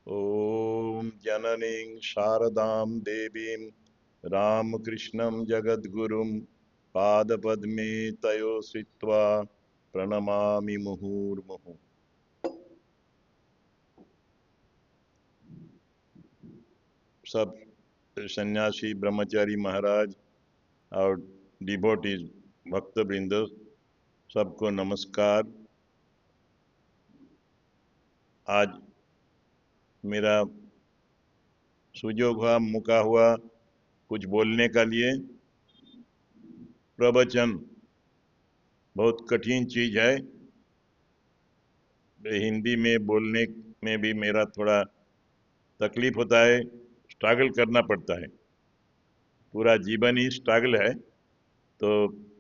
ॐ जननीं शारदां देवीं रामकृष्णं जगद्गुरुं पादपद्मे तयो श्रित्वा प्रणमामि मुहुर्मुहुः। सब सन्यासी ब्रह्मचारी महाराज और डिवोटीज भक्त वृंद सबको नमस्कार। आज मेरा सुजोग हुआ, मौका हुआ कुछ बोलने का लिए। प्रवचन बहुत कठिन चीज है, हिंदी में बोलने में भी मेरा थोड़ा तकलीफ होता है, स्ट्रगल करना पड़ता है। पूरा जीवन ही स्ट्रगल है, तो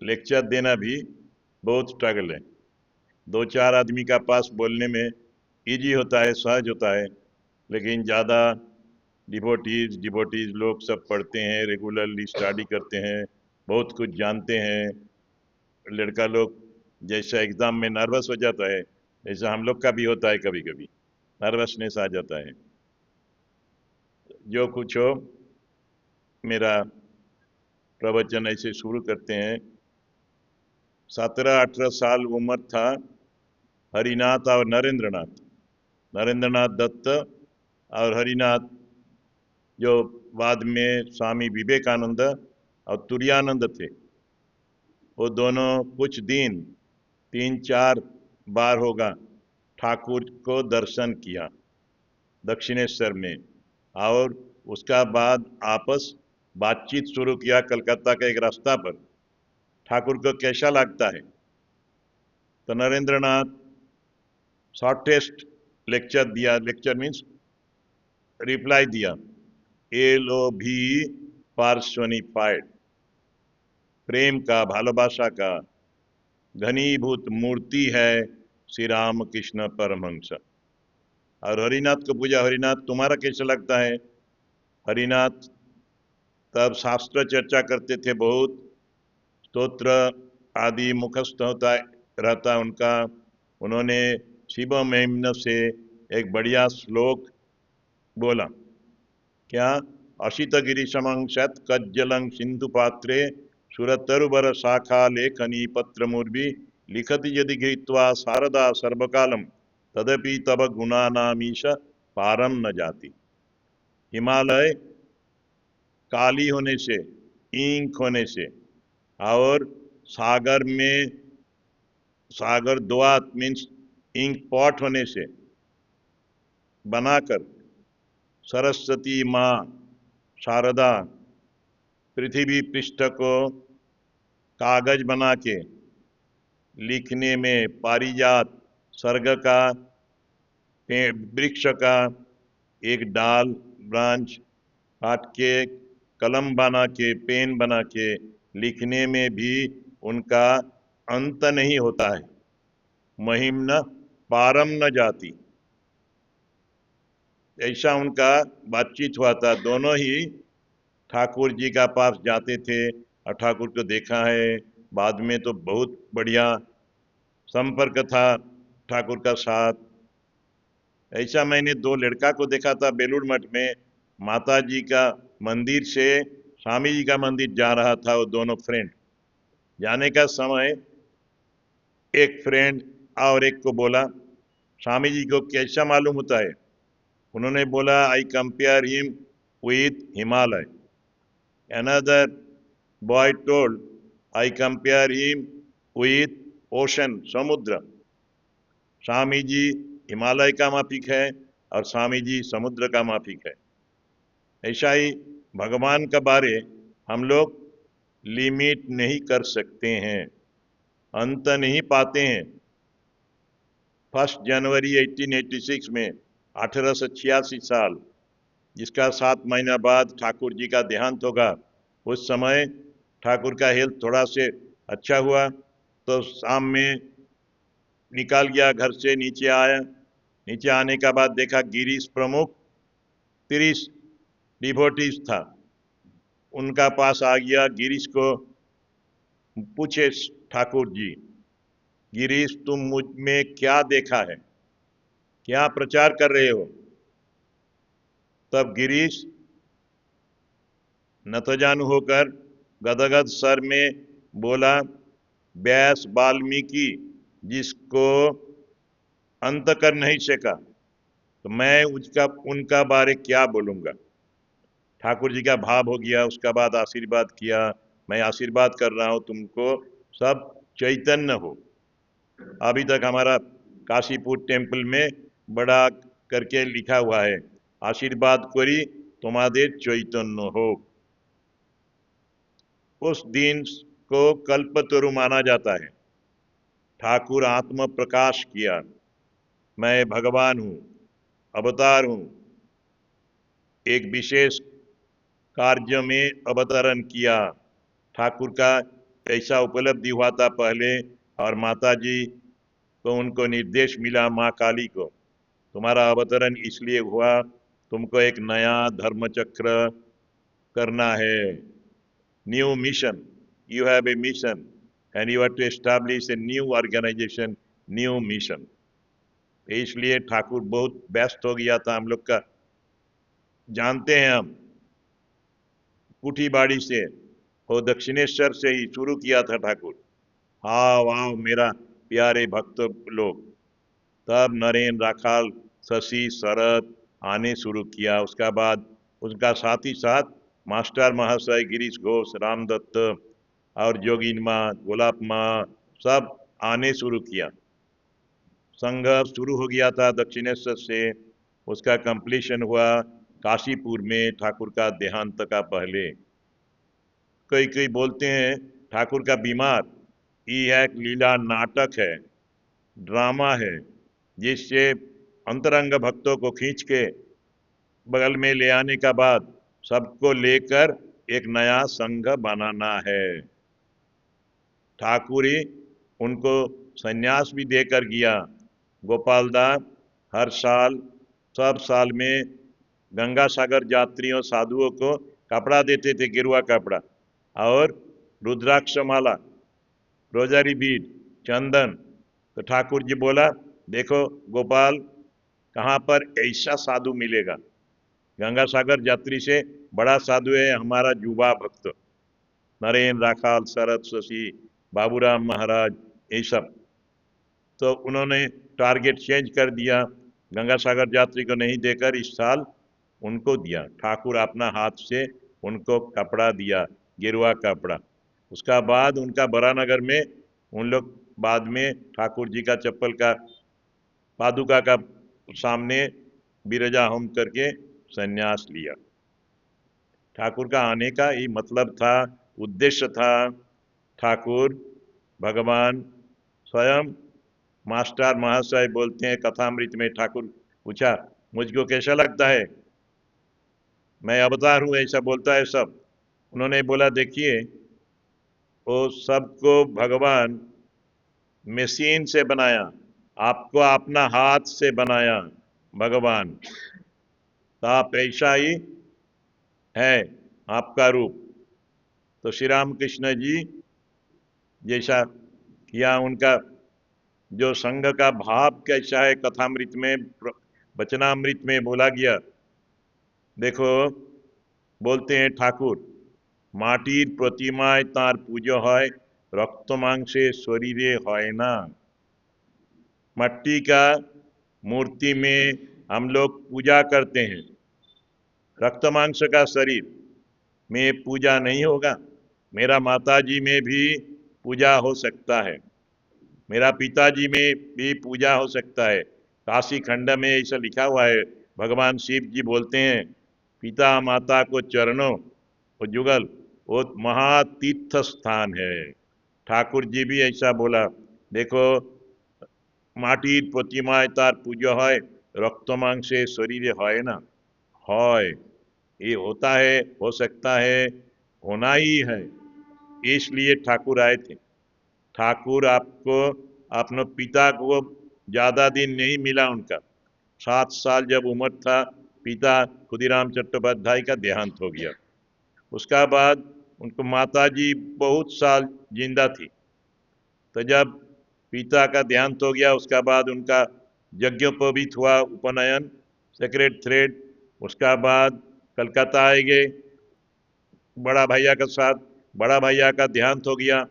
लेक्चर देना भी बहुत स्ट्रगल है। दो चार आदमी का पास बोलने में इजी होता है, सहज होता है, लेकिन ज़्यादा डिवोटीज लोग सब पढ़ते हैं, रेगुलरली स्टडी करते हैं, बहुत कुछ जानते हैं। लड़का लोग जैसा एग्ज़ाम में नर्वस हो जाता है, ऐसा हम लोग का भी होता है, कभी कभी नर्वसनेस आ जाता है। जो कुछ हो, मेरा प्रवचन ऐसे शुरू करते हैं। 17-18 साल उम्र था हरिनाथ और नरेंद्रनाथ दत्त और हरिनाथ, जो बाद में स्वामी विवेकानंद और तुरानंद थे, वो दोनों कुछ दिन 3-4 बार होगा ठाकुर को दर्शन किया दक्षिणेश्वर में, और उसका बाद आपस बातचीत शुरू किया कलकत्ता के एक रास्ता पर। ठाकुर को कैसा लगता है, तो नरेंद्रनाथ शॉर्टेस्ट लेक्चर दिया, लेक्चर मीन्स रिप्लाई दिया, एलो भी पार्सोनिफाइड, प्रेम का, भालोबासा का घनीभूत मूर्ति है श्री राम कृष्ण परमहंस। और हरिनाथ को पूछा, हरिनाथ तुम्हारा कैसा लगता है? हरिनाथ तब शास्त्र चर्चा करते थे, बहुत स्तोत्र आदि मुखस्थ होता रहता उनका। उन्होंने शिव महिम्न से एक बढ़िया श्लोक बोला, क्या? अशित गिरी समं शत कज्जलं सिंधु पात्रे सुरतरुवर शाखा लेखनी पत्र मूर्भि लिखति यदि गृहीत्वा शारदा सर्वकालम तदपि तब गुणानामीश पारम न जाति। हिमालय काली होने से, इंक होने से, और सागर में, सागर द्वात मीन्स इंक पॉट होने से बनाकर सरस्वती माँ शारदा पृथ्वी पृष्ठ को कागज बना के लिखने में, पारिजात सर्ग का, वृक्ष का एक डाल ब्रांच काट के कलम बना के, पेन बना के लिखने में भी उनका अंत नहीं होता है। महिम न पारम न जाती, ऐसा उनका बातचीत हुआ था। दोनों ही ठाकुर जी का पास जाते थे और ठाकुर को देखा है। बाद में तो बहुत बढ़िया संपर्क था ठाकुर का साथ। ऐसा मैंने दो लड़का को देखा था बेलूर मठ में, माता जी का मंदिर से स्वामी जी का मंदिर जा रहा था वो दोनों फ्रेंड। जाने का समय एक फ्रेंड और एक को बोला, स्वामी जी को कैसा मालूम होता है? उन्होंने बोला, I compare him with Himalaya. Another boy told, I compare him with ocean, समुद्र। स्वामी जी हिमालय का माफिक है और स्वामी जी समुद्र का माफिक है। ऐसा ही भगवान का बारे हम लोग लिमिट नहीं कर सकते हैं, अंत नहीं पाते हैं। 1 जनवरी 1886 में, 1886 साल, जिसका 7 महीना बाद ठाकुर जी का देहांत होगा, उस समय ठाकुर का हेल्थ थोड़ा से अच्छा हुआ तो शाम में निकाल गया घर से, नीचे आया। नीचे आने का बाद देखा गिरीश प्रमुख 30 डिवोटीज था, उनका पास आ गया। गिरीश को पूछे ठाकुर जी, गिरीश तुम मुझ में क्या देखा है, क्या प्रचार कर रहे हो? तब गिरीश नतजानु होकर गदगद स्वर में बोला, व्यास वाल्मीकि जिसको अंत कर नहीं सका, तो मैं उनका बारे क्या बोलूंगा। ठाकुर जी का भाव हो गया। उसका बाद आशीर्वाद किया, मैं आशीर्वाद कर रहा हूं तुमको, सब चैतन्य हो। अभी तक हमारा काशीपुर टेम्पल में बड़ा करके लिखा हुआ है, आशीर्वाद करी तुम्हारे चैतन्य हो। उस दिन को कल्पतरु माना जाता है। ठाकुर आत्म प्रकाश किया, मैं भगवान हूं, अवतार हूं। एक विशेष कार्य में अवतरण किया। ठाकुर का ऐसा उपलब्धि हुआ था पहले, और माता जी को उनको निर्देश मिला, माँ काली को, तुम्हारा अवतरण इसलिए हुआ, तुमको एक नया धर्म चक्र करना है, new mission, you have a mission and you have to establish a new organisation, new mission. इसलिए ठाकुर बहुत व्यस्त हो गया था। हम लोग का जानते हैं हम, कुठीबाड़ी से, वो दक्षिणेश्वर से ही शुरू किया था ठाकुर। आओ आओ मेरा प्यारे भक्त लोग। तब नरेन, राखाल, शशि, शरद आने शुरू किया। उसका बाद उसका साथ ही साथ मास्टर महाशय गिरीश घोष, रामदत्त और जोगिन माँ, गोलाप माँ, सब आने शुरू किया। संघर्ष शुरू हो गया था दक्षिणेश्वर से, उसका कंप्लीशन हुआ काशीपुर में ठाकुर का देहांत का पहले। कई कई बोलते हैं ठाकुर का बीमार, ये एक लीला नाटक है, ड्रामा है, जिससे अंतरंग भक्तों को खींच के बगल में ले आने का बाद सबको लेकर एक नया संघ बनाना है। ठाकुर ही उनको संन्यास भी देकर गया। गोपाल दास हर साल, सब साल में गंगा सागर यात्रियों साधुओं को कपड़ा देते थे, गेरुआ कपड़ा, और रुद्राक्ष माला, रोजारी बीड, चंदन। तो ठाकुर जी बोला, देखो गोपाल, कहाँ पर ऐसा साधु मिलेगा। गंगा सागर यात्री से बड़ा साधु है हमारा युवा भक्त, नरेन, राखाल, शरद, शशि, बाबूराम महाराज, ये सब। तो उन्होंने टारगेट चेंज कर दिया, गंगा सागर यात्री को नहीं देकर इस साल उनको दिया। ठाकुर अपना हाथ से उनको कपड़ा दिया, गेरुआ कपड़ा। उसका बाद उनका बरानगर में उन लोग बाद में ठाकुर जी का चप्पल का पादुका का सामने बिरजा होम करके संन्यास लिया। ठाकुर का आने का ये मतलब था, उद्देश्य था। ठाकुर भगवान स्वयं, मास्टर महाशय बोलते हैं कथामृत में, ठाकुर पूछा मुझको कैसा लगता है, मैं अवतार हूँ, ऐसा बोलता है सब। उन्होंने बोला, देखिए वो सबको भगवान मशीन से बनाया, आपको अपना हाथ से बनाया भगवान, तो आप ऐसा ही है आपका रूप। तो श्री राम कृष्ण जी जैसा किया, उनका जो संघ का भाव कैसा है कथामृत में, वचनामृत में बोला गया। देखो बोलते हैं ठाकुर, माटिर प्रतिमाय तार पूजो है, रक्त मांसे शरीरे है ना। मट्टी का मूर्ति में हम लोग पूजा करते हैं, रक्त मांस का शरीर में पूजा नहीं होगा। मेरा माताजी में भी पूजा हो सकता है, मेरा पिताजी में भी पूजा हो सकता है। काशी खंड में ऐसा लिखा हुआ है, भगवान शिव जी बोलते हैं, पिता माता को चरणों वो जुगल, वो महातीर्थ स्थान है। ठाकुर जी भी ऐसा बोला, देखो माटिर प्रतिमाय तार पूजा है, रक्त मांसे शरीर है ना। है, ये होता है, हो सकता है, होना ही है। इसलिए ठाकुर आए थे। ठाकुर आपको, अपने पिता को ज्यादा दिन नहीं मिला, उनका 7 साल जब उम्र था, पिता खुदीराम चट्टोपाध्याय का देहांत हो गया। उसका बाद उनको माता जी बहुत साल जिंदा थी। तो जब पिता का देहांत हो गया, उसका बाद उनका यज्ञोपवीत हुआ, उपनयन, सेक्रेट थ्रेड, उसका बाद कलकत्ता आए गए बड़ा भैया के साथ। बड़ा भैया का देहांत हो गया।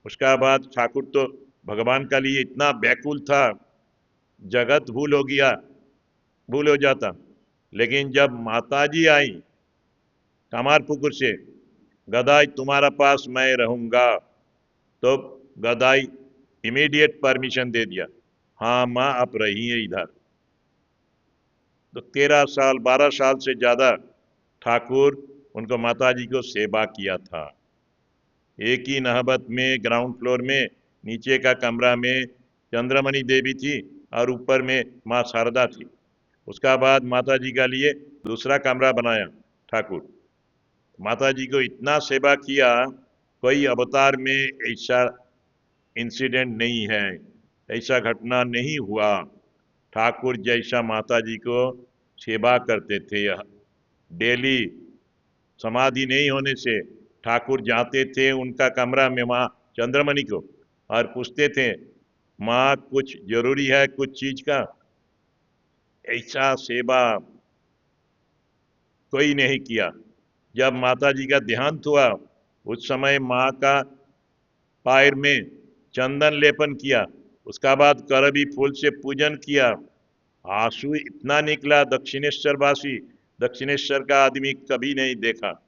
उसका बाद ठाकुर तो भगवान का लिए इतना व्याकुल था, जगत भूल हो जाता। लेकिन जब माताजी आई कामारपुकुर से, गदाई तुम्हारा पास मैं रहूंगा, तो गदाई इमीडिएट परमिशन दे दिया, हाँ माँ आप रहिए इधर। तो 13 साल 12 साल से ज्यादा ठाकुर उनको माताजी को सेवा किया था। एक ही नहबत में ग्राउंड फ्लोर में नीचे का कमरा में चंद्रमणि देवी थी और ऊपर में माँ शारदा थी। उसका बाद माताजी का लिए दूसरा कमरा बनाया ठाकुर। माताजी को इतना सेवा किया, कोई अवतार में ऐसा इंसिडेंट नहीं है, ऐसा घटना नहीं हुआ। ठाकुर जैसा माताजी को सेवा करते थे। डेली समाधि नहीं होने से ठाकुर जाते थे उनका कमरा में माँ चंद्रमणि को और पूछते थे, माँ कुछ जरूरी है कुछ चीज का? ऐसा सेवा कोई नहीं किया। जब माता जी का देहांत हुआ उस समय माँ का पैर में चंदन लेपन किया, उसका बाद करबी फूल से पूजन किया। आंसू इतना निकला, दक्षिणेश्वर वासी, दक्षिणेश्वर का आदमी कभी नहीं देखा।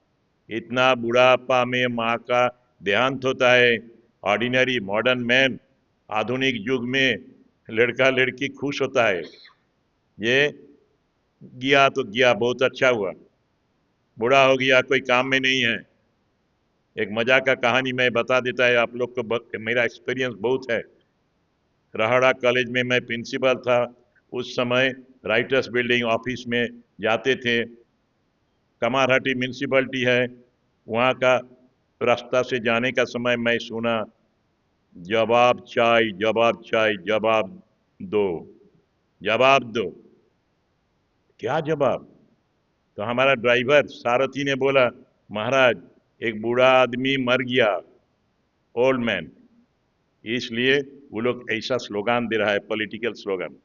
इतना बुढ़ापा में माँ का देहांत होता है। ऑर्डिनरी मॉडर्न मैन आधुनिक युग में लड़का लड़की खुश होता है। ये गया तो गया, बहुत अच्छा हुआ, बूढ़ा हो गया कोई काम में नहीं है। एक मजा का कहानी मैं बता देता है आप लोग को, मेरा एक्सपीरियंस बहुत है। राहड़ा कॉलेज में मैं प्रिंसिपल था। उस समय राइटर्स बिल्डिंग ऑफिस में जाते थे। कमारहटी म्यूनसिपलिटी है, वहाँ का रास्ता से जाने का समय मैं सुना, जवाब चाय जवाब चाय जवाब दो, जवाब दो। क्या जवाब? तो हमारा ड्राइवर सारथी ने बोला, महाराज एक बूढ़ा आदमी मर गया, ओल्ड मैन, इसलिए वो लोग ऐसा स्लोगान दे रहा है, पॉलिटिकल स्लोगन।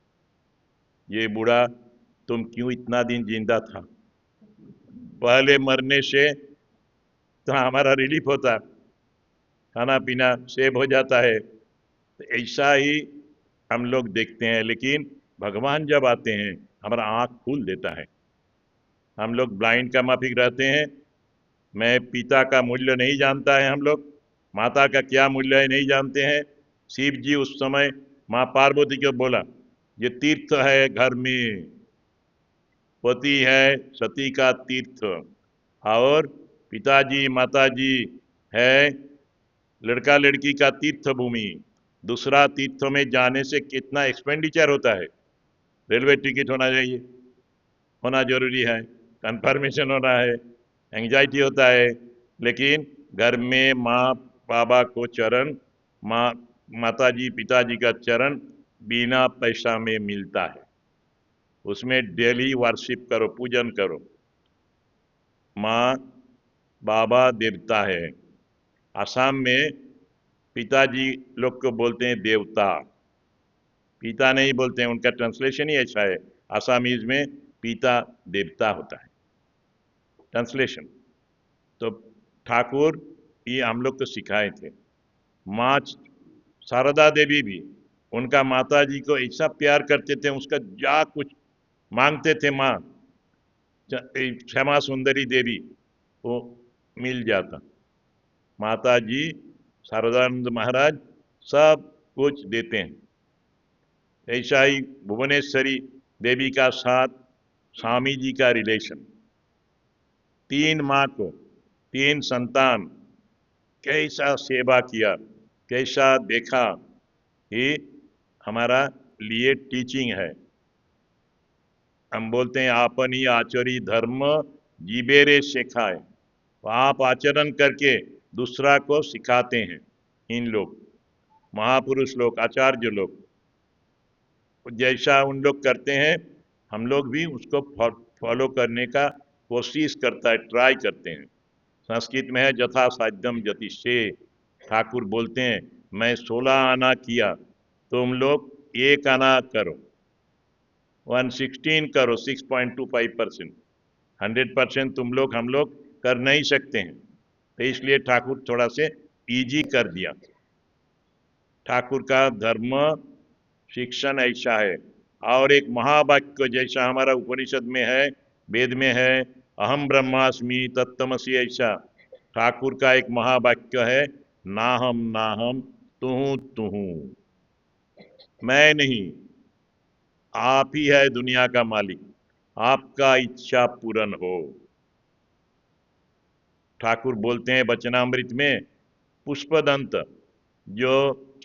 ये बूढ़ा तुम क्यों इतना दिन जिंदा था? पहले मरने से तो हमारा रिलीफ होता, खाना पीना सेव हो जाता है। तो ऐसा ही हम लोग देखते हैं, लेकिन भगवान जब आते हैं हमारा आंख खोल देता है। हम लोग ब्लाइंड का माफिक रहते हैं। मैं पिता का मूल्य नहीं जानता है, हम लोग माता का क्या मूल्य है नहीं जानते हैं। शिव जी उस समय माँ पार्वती को बोला, ये तीर्थ है घर में, पति है सती का तीर्थ, और पिताजी माताजी है लड़का लड़की का तीर्थ भूमि। दूसरा तीर्थ में जाने से कितना एक्सपेंडिचर होता है। रेलवे टिकट होना चाहिए, होना जरूरी है, कंफर्मेशन होना है, एंजाइटी होता है। लेकिन घर में माँ बाबा को चरण, माँ माताजी पिताजी का चरण बिना पैसा में मिलता है। उसमें डेली वर्शिप करो, पूजन करो। माँ बाबा देवता है। आसाम में पिताजी लोग को बोलते हैं देवता, पिता नहीं बोलते हैं, उनका ट्रांसलेशन ही ऐसा है। आसामीज में पिता देवता होता है ट्रांसलेशन। तो ठाकुर ये हम लोग को सिखाए थे। माँ शारदा देवी भी उनका माता जी को ऐसा प्यार करते थे, उसका जा कुछ मांगते थे माँ क्षमा सुंदरी देवी, वो मिल जाता। माता जी शारदानंद महाराज सब कुछ देते हैं। ऐसा ही भुवनेश्वरी देवी का साथ स्वामी जी का रिलेशन। 3 माँ को 3 संतान, कैसा सेवा किया, कैसा देखा, ये हमारा लिए टीचिंग है। हम बोलते हैं आपन ही आचरी धर्म जीबेरे सिखाए, तो आप आचरण करके दूसरा को सिखाते हैं। इन लोग महापुरुष लोग आचार्य लोग जैसा उन लोग करते हैं हम लोग भी उसको फॉलो करने का कोशिश करता है, ट्राई करते हैं। संस्कृत में है जथा साध्यम जतिष्ठे। ठाकुर बोलते हैं मैं 16 आना किया, तुम लोग 1 आना करो, 116 करो, 6.25%। 100% तुम लोग हम लोग कर नहीं सकते हैं, तो इसलिए ठाकुर थोड़ा से इजी कर दिया। ठाकुर का धर्म शिक्षण ऐसा है। और एक महावाक्य जैसा हमारा उपनिषद में है, वेद में है, अहम ब्रह्मास्मि तत्तमसि, ऐसा ठाकुर का एक महावाक्य है, नाहम नाहम तुहू तुहू, मैं नहीं, आप ही है दुनिया का मालिक, आपका इच्छा पूर्ण हो। ठाकुर बोलते हैं वचनामृत में, पुष्पदंत जो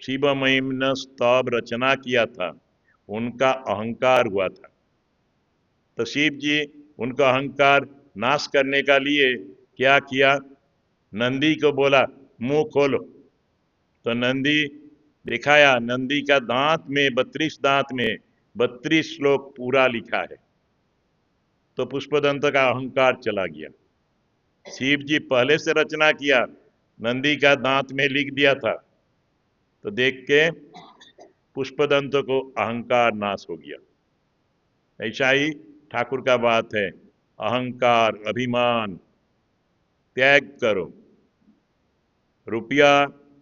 शिव महिम ने स्तव रचना किया था, उनका अहंकार हुआ था, तो शिव जी उनका अहंकार नाश करने का लिए क्या किया, नंदी को बोला मुंह खोलो, तो नंदी दिखाया, नंदी का दांत में 32 दांत में 32 श्लोक पूरा लिखा है, तो पुष्पदंत का अहंकार चला गया। शिव जी पहले से रचना किया, नंदी का दांत में लिख दिया था, तो देख के पुष्पदंत को अहंकार नाश हो गया। ऐसा ही ठाकुर का बात है, अहंकार अभिमान त्याग करो। रुपया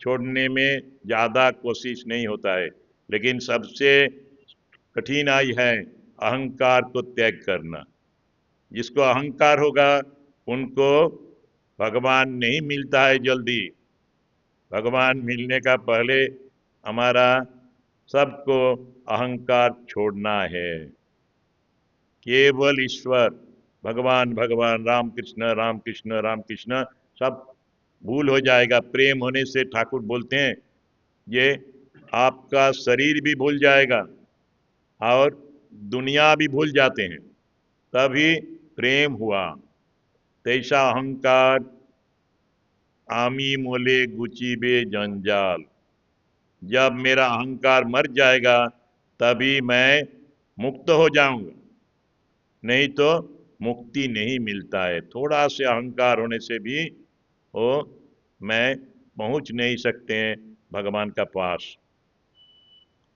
छोड़ने में ज्यादा कोशिश नहीं होता है, लेकिन सबसे कठिनाई है अहंकार को त्याग करना। जिसको अहंकार होगा उनको भगवान नहीं मिलता है जल्दी। भगवान मिलने का पहले हमारा सबको अहंकार छोड़ना है। केवल ईश्वर, भगवान भगवान, राम कृष्ण राम कृष्ण राम कृष्ण, सब भूल हो जाएगा। प्रेम होने से ठाकुर बोलते हैं ये आपका शरीर भी भूल जाएगा और दुनिया भी भूल जाते हैं, तभी प्रेम हुआ। तैसा अहंकार आमी मोले गुचिबे जंजाल, जब मेरा अहंकार मर जाएगा तभी मैं मुक्त हो जाऊंगा, नहीं तो मुक्ति नहीं मिलता है। थोड़ा से अहंकार होने से भी वो मैं पहुंच नहीं सकते हैं भगवान का पास।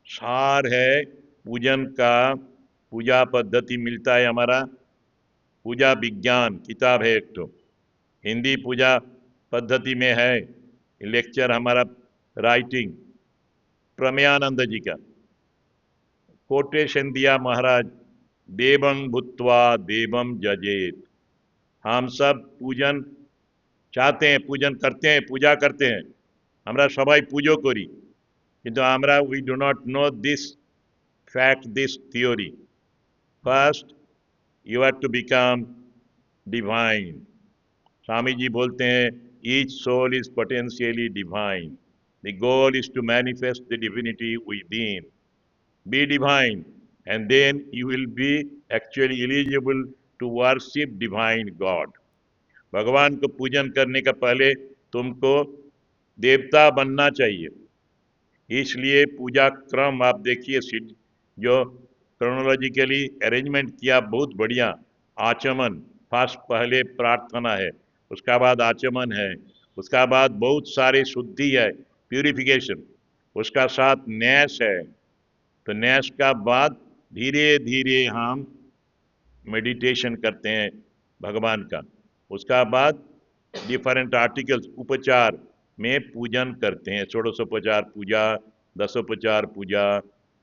सार है पूजन का, पूजा पद्धति मिलता है हमारा, पूजा विज्ञान किताब है एक तो, हिंदी पूजा पद्धति में है लेक्चर हमारा, राइटिंग प्रमेयानंद जी का, कोटेशन दिया महाराज, देवं भूत्वा देवम जजेत। हम सब पूजन चाहते हैं, पूजन करते हैं, पूजा करते हैं, हमरा सबाई पूजो करी, किंतु हमरा we do not know this fact, this theory. First you have to become divine. Swami ji बोलते हैं each soul is potentially divine, the goal is to manifest the divinity within, be divine, and then you will be actually eligible to worship divine God. भगवान को पूजन करने का पहले तुमको देवता बनना चाहिए। इसलिए पूजा क्रम आप देखिए, जो क्रोनोलॉजिकली अरेंजमेंट किया बहुत बढ़िया। आचमन फर्स्ट, पहले प्रार्थना है, उसका बाद आचमन है, उसका बाद बहुत सारी शुद्धि है, प्यूरिफिकेशन, उसका साथ न्यास है, तो न्यास का बाद धीरे धीरे हम मेडिटेशन करते हैं भगवान का। उसका बाद डिफरेंट आर्टिकल्स उपचार में पूजन करते हैं, षोडशोपचार पूजा, दशोपचार पूजा,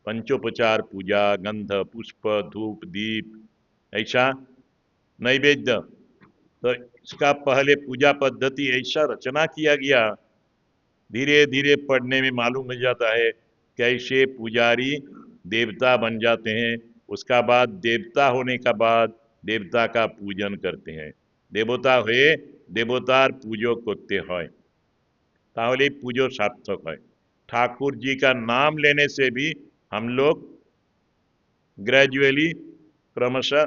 पंचोपचार पूजा, गंध पुष्प धूप दीप, ऐसा नैवेद्य। तो इसका पहले पूजा पद्धति ऐसा रचना किया गया, धीरे धीरे पढ़ने में मालूम हो जाता है कैसे पुजारी देवता बन जाते हैं। उसका बाद देवता होने का बाद देवता का पूजन करते हैं। देवता हुए देवतार पूजो करते हैं, ताहले पूजो सार्थक है। ठाकुर जी का नाम लेने से भी हम लोग ग्रेजुअली क्रमशः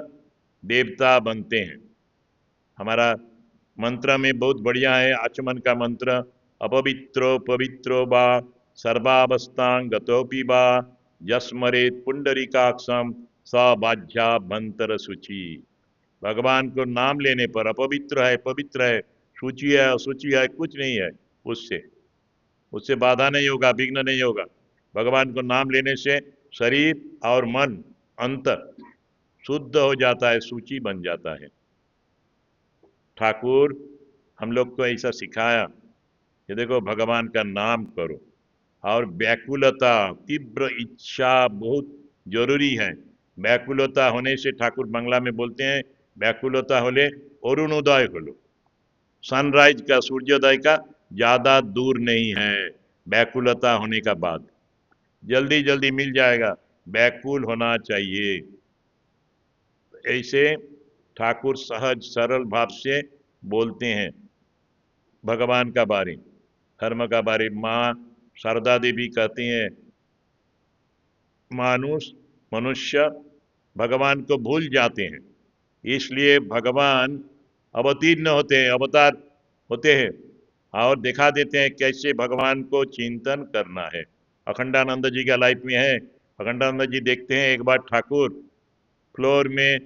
देवता बनते हैं। हमारा मंत्र में बहुत बढ़िया है आचमन का मंत्र, अपवित्रो पवित्रो बा सर्वावस्थां गतोपि बा यस्मरेत पुंडरीकाक्षम स बाध्याभ्यंतर शुचि। भगवान को नाम लेने पर अपवित्र है पवित्र है, शुचि है अशुचि है, कुछ नहीं है, उससे उससे बाधा नहीं होगा, विघ्न नहीं होगा। भगवान को नाम लेने से शरीर और मन अंतर शुद्ध हो जाता है, सूची बन जाता है। ठाकुर हम लोग को ऐसा सिखाया कि देखो भगवान का नाम करो, और व्याकुलता, तीव्र इच्छा बहुत जरूरी है। व्याकुलता होने से ठाकुर बंगला में बोलते हैं, व्याकुलता होले अरुणोदय होलो, सनराइज का, सूर्योदय का ज्यादा दूर नहीं है। व्याकुलता होने का बाद जल्दी जल्दी मिल जाएगा, व्याकुल होना चाहिए। ऐसे ठाकुर सहज सरल भाव से बोलते हैं भगवान का बारे, धर्म का बारे। माँ शारदा देवी कहती हैं, मानुष मनुष्य भगवान को भूल जाते हैं, इसलिए भगवान अवतीर्ण होते हैं, अवतार होते हैं, और दिखा देते हैं कैसे भगवान को चिंतन करना है। अखंडानंद जी का लाइफ में है, अखंडानंद जी देखते हैं एक बार ठाकुर फ्लोर में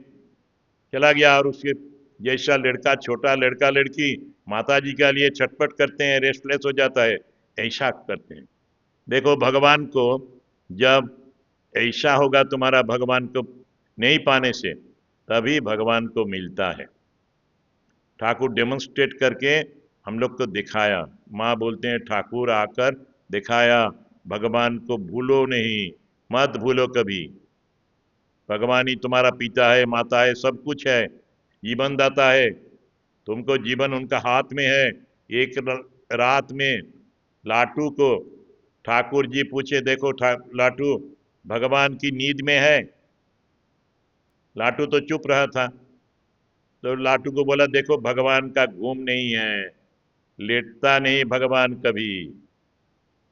चला गया, और उसके जैसा लड़का, छोटा लड़का लड़की माता जी के लिए छटपट करते हैं, रेस्टलेस हो जाता है, ऐसा करते हैं। देखो भगवान को जब ऐसा होगा तुम्हारा भगवान को नहीं पाने से, तभी भगवान को मिलता है। ठाकुर डेमोन्स्ट्रेट करके हम लोग को दिखाया। माँ बोलते हैं ठाकुर आकर दिखाया, भगवान को भूलो नहीं, मत भूलो कभी। भगवान ही तुम्हारा पिता है, माता है, सब कुछ है, जीवन दाता है। तुमको जीवन उनका हाथ में है। एक रात में लाटू को ठाकुर जी पूछे, देखो लाटू भगवान की नींद में है। लाटू तो चुप रहा था, तो लाटू को बोला, देखो भगवान का घूम नहीं है, लेटता नहीं भगवान कभी।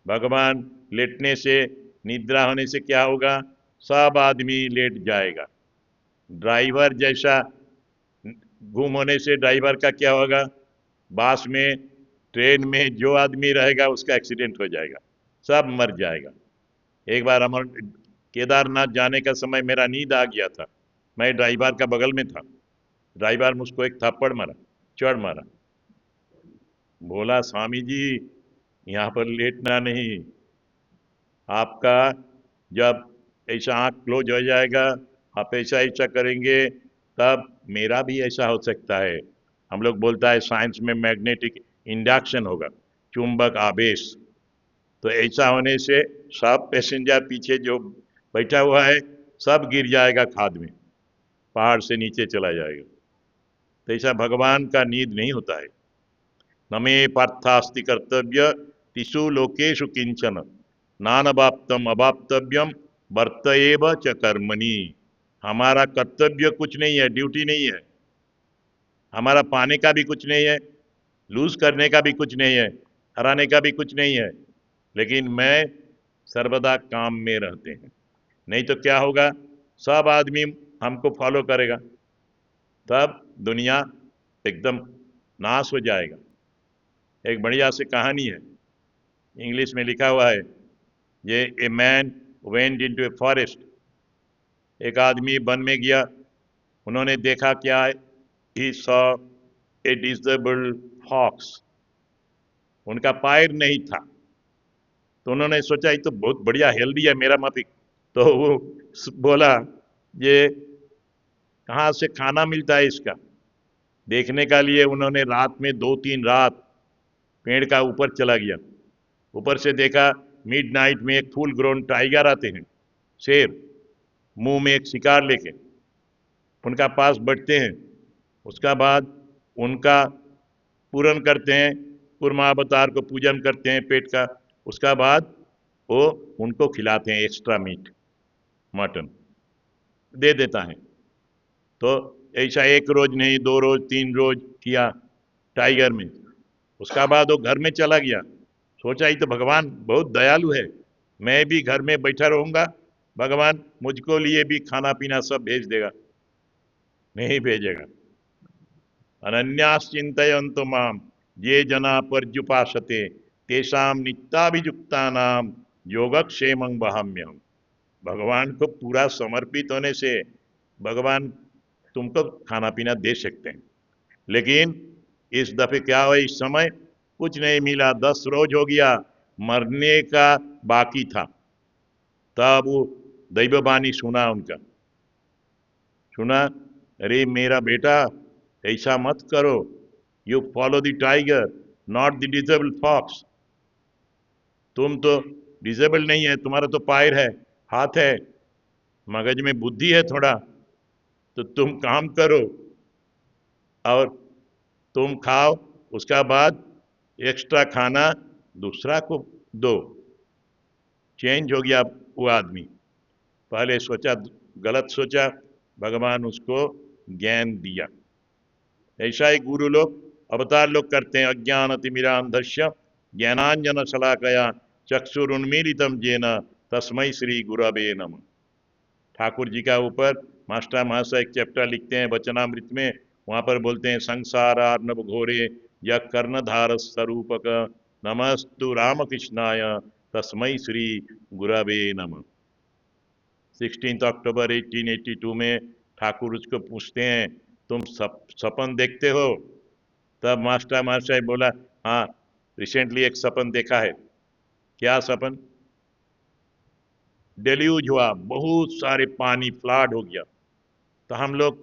भगवान लेटने से, निद्रा होने से क्या होगा, सब आदमी लेट जाएगा। ड्राइवर जैसा घूम होने से ड्राइवर का क्या होगा, बस में, ट्रेन में जो आदमी रहेगा उसका एक्सीडेंट हो जाएगा, सब मर जाएगा। एक बार अमर केदारनाथ जाने का समय मेरा नींद आ गया था, मैं ड्राइवर का बगल में था, ड्राइवर मुझको एक थप्पड़ मारा, चढ़ मारा, बोला स्वामी जी यहाँ पर लेटना नहीं, आपका जब ऐसा आँख क्लोज हो जाएगा, आप ऐसा ऐसा करेंगे, तब मेरा भी ऐसा हो सकता है। हम लोग बोलता है साइंस में मैग्नेटिक इंडक्शन होगा, चुंबक आवेश। तो ऐसा होने से सब पैसेंजर पीछे जो बैठा हुआ है सब गिर जाएगा खाद में, पहाड़ से नीचे चला जाएगा। तो ऐसा भगवान का नींद नहीं होता है। नमे पार्थास्ति कर्तव्य तिषु लोकेशु किंचन नानवाप्तम अवाप्तव्यम वर्तएव च कर्मणि। हमारा कर्तव्य कुछ नहीं है, ड्यूटी नहीं है, हमारा पाने का भी कुछ नहीं है, लूज करने का भी कुछ नहीं है, हराने का भी कुछ नहीं है, लेकिन मैं सर्वदा काम में रहते हैं। नहीं तो क्या होगा, सब आदमी हमको फॉलो करेगा, तब दुनिया एकदम नाश हो जाएगा। एक बढ़िया सी कहानी है, इंग्लिश में लिखा हुआ है, ये a man went into a forest. एक आदमी वन में गया, उन्होंने देखा क्या, he saw a disabled fox, उनका पैर नहीं था। तो उन्होंने सोचा ये तो बहुत बढ़िया हेल्दी है मेरा माफिक, तो वो बोला ये कहाँ से खाना मिलता है इसका। देखने का लिए उन्होंने रात में 2-3 रात पेड़ का ऊपर चला गया, ऊपर से देखा मिडनाइट में एक फुल ग्रोन टाइगर आते हैं, शेर, मुंह में एक शिकार लेके उनका पास बैठते हैं। उसका बाद उनका पूरन करते हैं, कुर्मावतार को पूजन करते हैं पेट का। उसका बाद वो उनको खिलाते हैं एक्स्ट्रा मीट, मटन दे देता है। तो ऐसा 1 रोज नहीं, 2 रोज, 3 रोज किया टाइगर में। उसका बाद वो घर में चला गया, सोचा ही तो भगवान बहुत दयालु है, मैं भी घर में बैठा रहूंगा, भगवान मुझको लिए भी खाना पीना सब भेज देगा। नहीं भेजेगा। अनन्याश्चिन्तयन्तु माम ये जना पर्युपासते तेषाम नित्याभियुक्तानाम योगक्षेमं वहाम्यहम्। भगवान को पूरा समर्पित होने से भगवान तुमको खाना पीना दे सकते हैं। लेकिन इस दफे क्या हुआ, इस समय कुछ नहीं मिला, 10 रोज हो गया, मरने का बाकी था। तब वो दैववाणी सुना, उनका सुना, अरे मेरा बेटा ऐसा मत करो, you follow the tiger not the disable fox. तुम तो डिजेबल नहीं है, तुम्हारा तो पैर है, हाथ है, मगज में बुद्धि है थोड़ा, तो तुम काम करो और तुम खाओ, उसका बाद एक्स्ट्रा खाना दूसरा को दो। चेंज हो गया वो आदमी, पहले सोचा गलत सोचा, भगवान उसको ज्ञान दिया। ऐसा ही गुरु लोग अवतार लोग करते हैं। अज्ञान तिमिरांधस्य ज्ञानांजन शलाकया चक्षुरुन्मीलितम जेन तस्मै श्री गुरवे नमः। ठाकुर जी का ऊपर मास्टर महाशय एक चैप्टर लिखते हैं वचनामृत में, वहां पर बोलते हैं संसार अर्णव घोरे या कर्णधार स्वरूपक नमस्तु रामकृष्णाय तस्मै श्री गुरवे नमः। 16 अक्टूबर 1882 में ठाकुर उसको पूछते हैं तुम सपन देखते हो? तब मास्टर महाशय बोला हाँ, रिसेंटली एक सपन देखा है। क्या सपन? डेल्यूज हुआ, बहुत सारे पानी फ्लड हो गया, तो हम लोग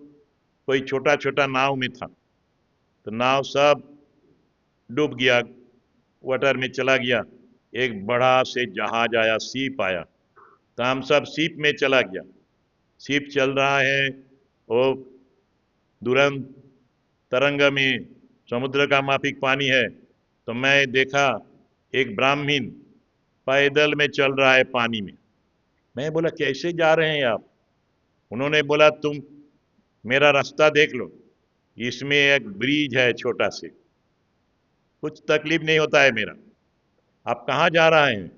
कोई छोटा छोटा नाव में था, तो नाव सब डूब गया, वाटर में चला गया। एक बड़ा से जहाज आया, सीप आया, तो हम सब सीप में चला गया। सीप चल रहा है, वो दुरंत तरंग में, समुद्र का माफिक पानी है। तो मैं देखा एक ब्राह्मण पैदल में चल रहा है पानी में। मैं बोला कैसे जा रहे हैं आप? उन्होंने बोला तुम मेरा रास्ता देख लो, इसमें एक ब्रिज है छोटा से, कुछ तकलीफ नहीं होता है मेरा। आप कहाँ जा रहे हैं?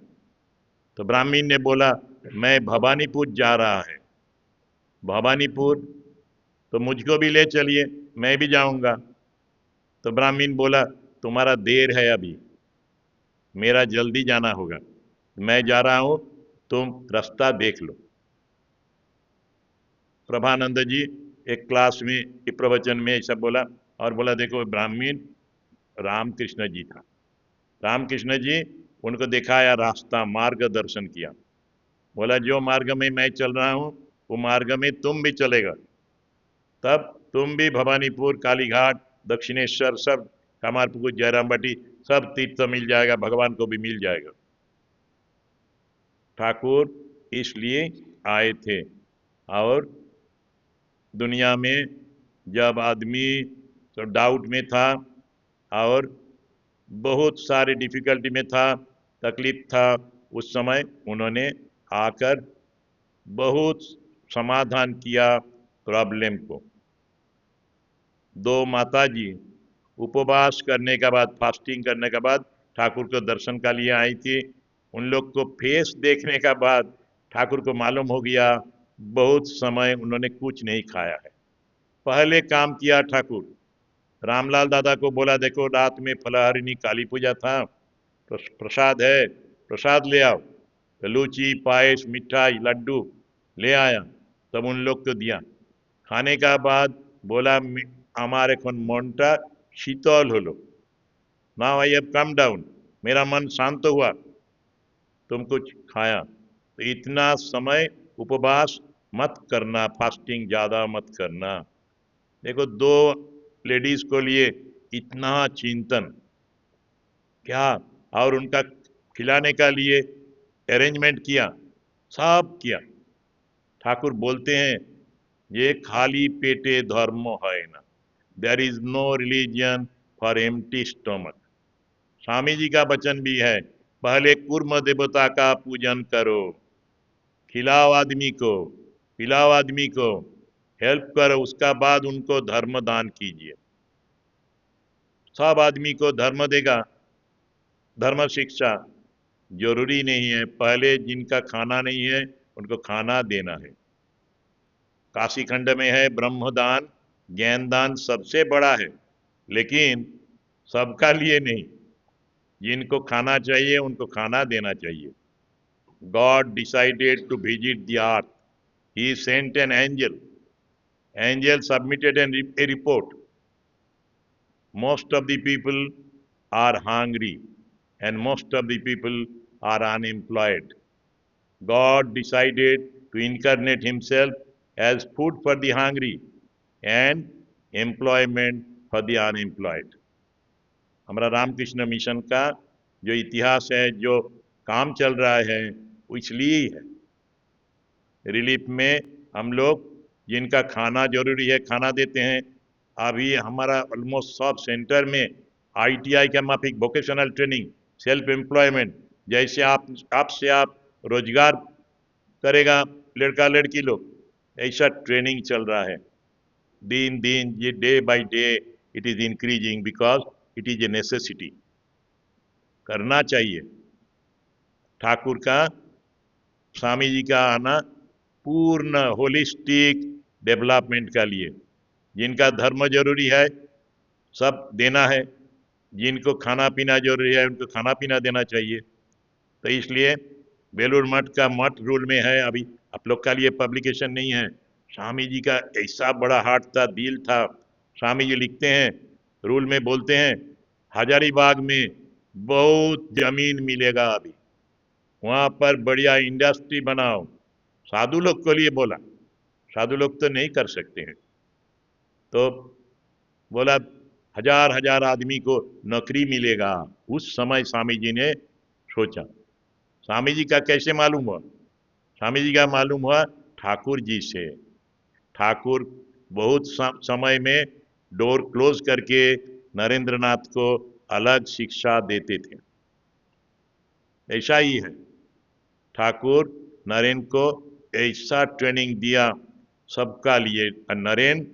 तो ब्राह्मण ने बोला मैं भवानीपुर जा रहा है। भवानीपुर? तो मुझको भी ले चलिए, मैं भी जाऊंगा। तो ब्राह्मण बोला तुम्हारा देर है अभी, मेरा जल्दी जाना होगा, मैं जा रहा हूं, तुम रास्ता देख लो। प्रभानंद जी एक क्लास में एक प्रवचन में ऐसा बोला, और बोला देखो ब्राह्मण रामकृष्ण जी था, रामकृष्ण जी उनको दिखाया रास्ता, मार्गदर्शन किया। बोला जो मार्ग में मैं चल रहा हूं वो मार्ग में तुम भी चलेगा, तब तुम भी भवानीपुर, कालीघाट, दक्षिणेश्वर, सब कामारपुकुर, जयराम बाटी, सब तीर्थ मिल जाएगा, भगवान को भी मिल जाएगा। ठाकुर इसलिए आए थे। और दुनिया में जब आदमी तो डाउट में था और बहुत सारे डिफिकल्टी में था, तकलीफ था, उस समय उन्होंने आकर बहुत समाधान किया प्रॉब्लम को। दो माता जी उपवास करने के बाद, फास्टिंग करने के बाद ठाकुर को दर्शन का लिए आई थी। उन लोग को फेस देखने के बाद ठाकुर को मालूम हो गया बहुत समय उन्होंने कुछ नहीं खाया है। पहले काम किया ठाकुर, रामलाल दादा को बोला देखो रात में फलाहारिनी काली पूजा था, प्रसाद है, प्रसाद ले आओ। तो लूची, पायस, मिठाई, लड्डू ले आया, तब उन लोग को दिया। खाने का बाद बोला हमारे এখন মনটা शीतल হলো, now I have come down, मेरा मन शांत हुआ, तुम कुछ खाया। तो इतना समय उपवास मत करना, फास्टिंग ज्यादा मत करना। देखो दो लेडीज को लिए इतना चिंतन क्या, और उनका खिलाने का लिए अरेंजमेंट किया, सब किया। ठाकुर बोलते हैं ये खाली पेटे धर्म है ना, there is no religion for empty stomach. Swami ji का वचन भी है, पहले कूर्म देवता का पूजन करो, खिलाओ आदमी को, पिलाओ आदमी को, हेल्प करो, उसका बाद उनको धर्म दान कीजिए। सब आदमी को धर्म देगा, धर्म शिक्षा जरूरी नहीं है, पहले जिनका खाना नहीं है उनको खाना देना है। काशी खंड में है ब्रह्मदान, ज्ञानदान सबसे बड़ा है, लेकिन सबका लिए नहीं, जिनको खाना चाहिए उनको खाना देना चाहिए। God decided to visit the earth, he sent an angel, angel submitted a report, most of the people are hungry and most of the people are unemployed. God decided to incarnate himself as food for the hungry and employment for the unemployed. हमारा Ramakrishna mission का जो इतिहास है, जो काम चल रहा है, वो इसलिए ही है। रिलीफ में हम लोग जिनका खाना जरूरी है खाना देते हैं। अभी हमारा ऑलमोस्ट सब सेंटर में ITI का माफिक वोकेशनल ट्रेनिंग, सेल्फ एम्प्लॉयमेंट, जैसे आपसे आप रोजगार करेगा लड़का लड़की लोग, ऐसा ट्रेनिंग चल रहा है। दिन दिन ये day by day it is increasing because it is a necessity, करना चाहिए। ठाकुर का, स्वामी जी का आना पूर्ण होलिस्टिक डेवलपमेंट का लिए, जिनका धर्म जरूरी है सब देना है, जिनको खाना पीना जरूरी है उनको खाना पीना देना चाहिए। तो इसलिए बेलूर मठ का मठ रूल में है, अभी आप लोग का लिए पब्लिकेशन नहीं है। स्वामी जी का ऐसा बड़ा हार्ट था, दिल था। स्वामी जी लिखते हैं, रूल में बोलते हैं, हजारीबाग में बहुत जमीन मिलेगा, अभी वहां पर बढ़िया इंडस्ट्री बनाओ। साधु लोग के लिए बोला, साधु लोग तो नहीं कर सकते हैं। तो बोला हजार हजार आदमी को नौकरी मिलेगा। उस समय स्वामी जी ने सोचा। स्वामी जी का कैसे मालूम हुआ? स्वामी जी का मालूम हुआ ठाकुर जी से। ठाकुर बहुत समय में डोर क्लोज करके नरेंद्र नाथ को अलग शिक्षा देते थे। ऐसा ही है, ठाकुर नरेंद्र को ऐसा ट्रेनिंग दिया सबका लिए। नरेंद्र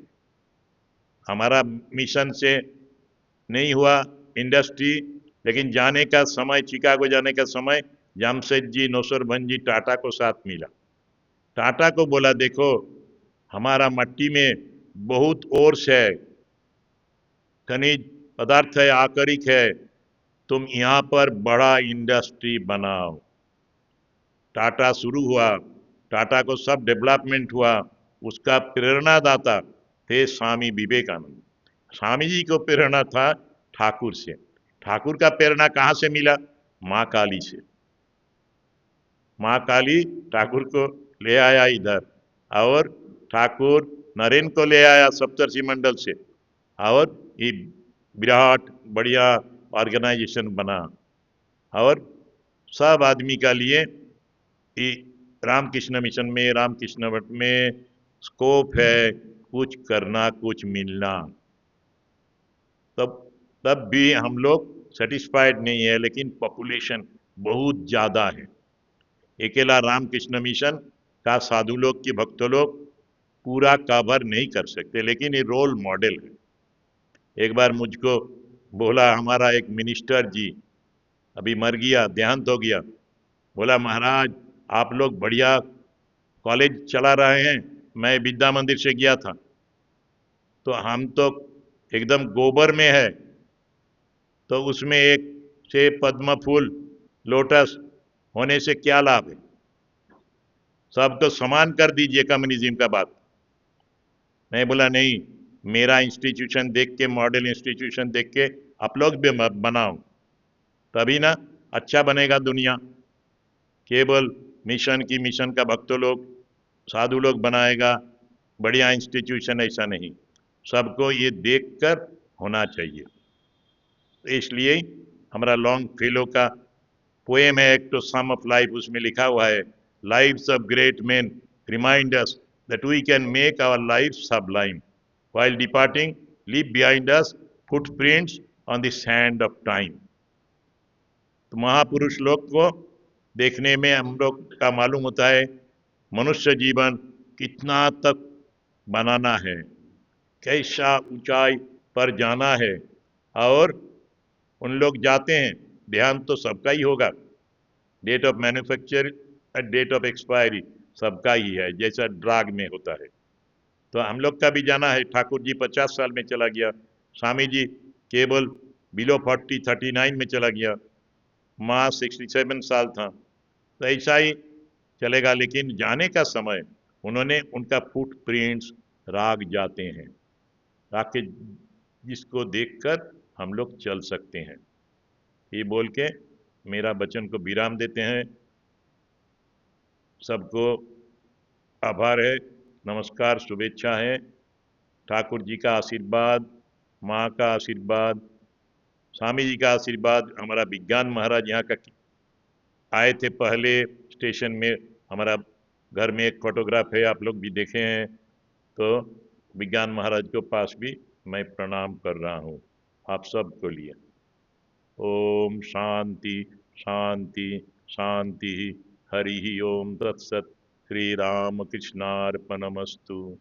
हमारा मिशन से नहीं हुआ इंडस्ट्री, लेकिन जाने का समय, चिकागो जाने का समय, जामशेदजी नौसरभंजी टाटा को साथ मिला। टाटा को बोला देखो हमारा मट्टी में बहुत ओर्स है, खनिज पदार्थ है, आकरिक है, तुम यहाँ पर बड़ा इंडस्ट्री बनाओ। टाटा शुरू हुआ, टाटा को सब डेवलपमेंट हुआ, उसका प्रेरणादाता थे स्वामी विवेकानंद। स्वामी जी को प्रेरणा था ठाकुर से। ठाकुर का प्रेरणा कहाँ से मिला? माँ काली से। माँ काली ठाकुर को ले आया इधर, और ठाकुर नरेंद्र को ले आया सप्तर्षि मंडल से, और ये विराट बढ़िया ऑर्गेनाइजेशन बना। और सब आदमी का लिए ये रामकृष्ण मिशन में, रामकृष्ण मठ में स्कोप है कुछ करना, कुछ मिलना। तब तब भी हम लोग सेटिस्फाइड नहीं है, लेकिन पॉपुलेशन बहुत ज्यादा है। अकेला रामकृष्ण मिशन का साधु लोग की भक्त लोग पूरा कवर नहीं कर सकते, लेकिन ये रोल मॉडल है। एक बार मुझको बोला हमारा एक मिनिस्टर जी, अभी मर गया, देहांत हो गया, बोला महाराज आप लोग बढ़िया कॉलेज चला रहे हैं, मैं विद्या मंदिर से गया था, तो हम तो एकदम गोबर में है, तो उसमें एक से पद्म फूल लोटस होने से क्या लाभ है? सबको समान कर दीजिए कम्युनिज्म का बात। मैं बोला नहीं, मेरा इंस्टीट्यूशन देख के, मॉडल इंस्टीट्यूशन देख के आप लोग भी बनाओ, तभी ना अच्छा बनेगा दुनिया। केवल मिशन की, मिशन का भक्त लोग, साधु लोग बनाएगा बढ़िया इंस्टीट्यूशन, ऐसा नहीं। सबको ये देखकर होना चाहिए। तो इसलिए हमारा लॉन्ग फेलो का पोएम है एक, तो सम ऑफ लाइफ, उसमें लिखा हुआ है, lives of great men remind us that we can make our life sublime, while departing leave behind us footprints on the sand of time. तो महापुरुष लोग को देखने में हम लोग का मालूम होता है मनुष्य जीवन कितना तक बनाना है, कैसा ऊंचाई पर जाना है। और उन लोग जाते हैं, ध्यान तो सबका ही होगा, डेट ऑफ मैन्युफैक्चर और डेट ऑफ एक्सपायरी सबका ही है, जैसा ड्राग में होता है। तो हम लोग का भी जाना है। ठाकुर जी 50 साल में चला गया, स्वामी जी केवल बिलो 39 में चला गया, माँ 67 साल था। तो ऐसा ही चलेगा, लेकिन जाने का समय उन्होंने, उनका फुट प्रिंट्स राग जाते हैं, ताकि जिसको देखकर हम लोग चल सकते हैं। ये बोल के मेरा वचन को विराम देते हैं। सबको आभार है, नमस्कार, शुभेच्छा है। ठाकुर जी का आशीर्वाद, माँ का आशीर्वाद स्वामी जी का आशीर्वाद, हमारा विज्ञान महाराज यहाँ का आए थे पहले स्टेशन में, हमारा घर में एक फोटोग्राफ है, आप लोग भी देखे हैं। तो विज्ञान महाराज के पास भी मैं प्रणाम कर रहा हूँ आप सबको लिए। ओम शांति शांति शांति। हरि ओम तत्सत। श्री राम कृष्णार्पणमस्तु।